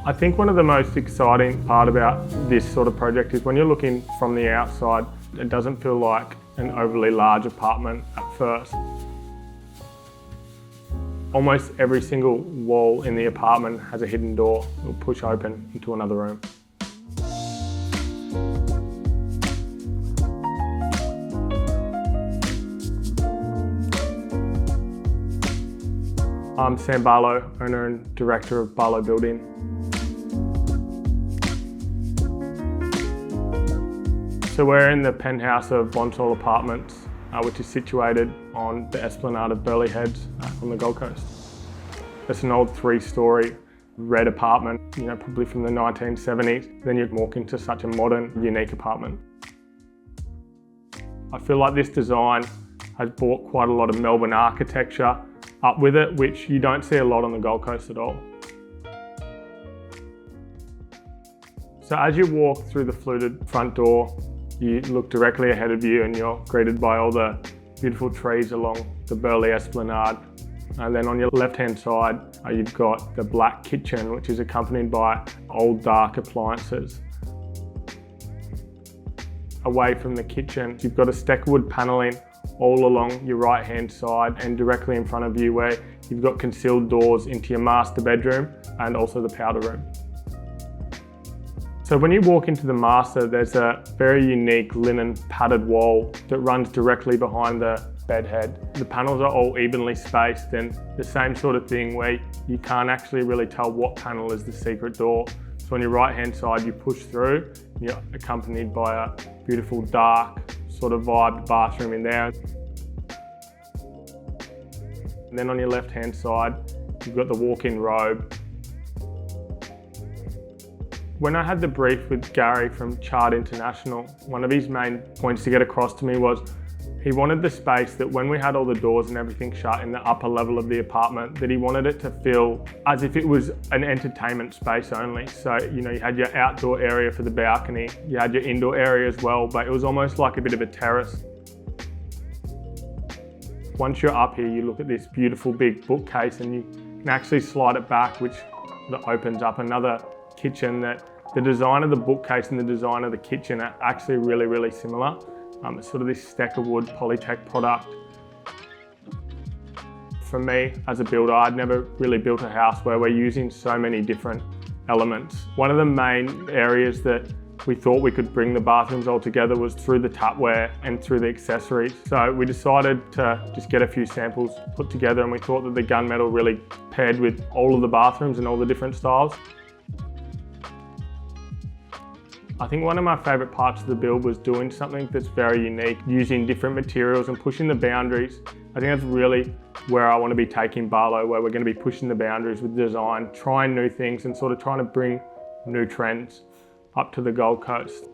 I think one of the most exciting part about this sort of project is when you're looking from the outside, it doesn't feel like an overly large apartment at first. Almost every single wall in the apartment has a hidden door that will push open into another room. I'm Sam Barlow, owner and director of Barlow Building. So we're in the penthouse of Bonsall Apartments, which is situated on the esplanade of Burleigh Heads on the Gold Coast. It's an old 3-storey red apartment, probably from the 1970s. Then you walk into such a modern, unique apartment. I feel like this design has brought quite a lot of Melbourne architecture up with it, which you don't see a lot on the Gold Coast at all. So as you walk through the fluted front door, you look directly ahead of you and you're greeted by all the beautiful trees along the Burleigh Esplanade. And then on your left-hand side, you've got the black kitchen, which is accompanied by old dark appliances. Away from the kitchen, you've got a steckerwood panelling all along your right-hand side and directly in front of you where you've got concealed doors into your master bedroom and also the powder room. So when you walk into the master, there's a very unique linen padded wall that runs directly behind the bed head. The panels are all evenly spaced and the same sort of thing where you can't actually really tell what panel is the secret door. So on your right-hand side, you push through, you're accompanied by a beautiful dark sort of vibed bathroom in there. And then on your left-hand side, you've got the walk-in robe. When I had the brief with Gary from Chard International, one of his main points to get across to me was he wanted the space that when we had all the doors and everything shut in the upper level of the apartment, that he wanted it to feel as if it was an entertainment space only. So, you had your outdoor area for the balcony, you had your indoor area as well, but it was almost like a bit of a terrace. Once you're up here, you look at this beautiful big bookcase and you can actually slide it back, which opens up another kitchen. That the design of the bookcase and the design of the kitchen are actually really, really similar. It's sort of this steckerwood Polytech product. For me, as a builder, I'd never really built a house where we're using so many different elements. One of the main areas that we thought we could bring the bathrooms all together was through the tapware and through the accessories. So we decided to just get a few samples put together, and we thought that the gunmetal really paired with all of the bathrooms and all the different styles. I think one of my favourite parts of the build was doing something that's very unique, using different materials and pushing the boundaries. I think that's really where I want to be taking Barlow, where we're going to be pushing the boundaries with design, trying new things and sort of trying to bring new trends up to the Gold Coast.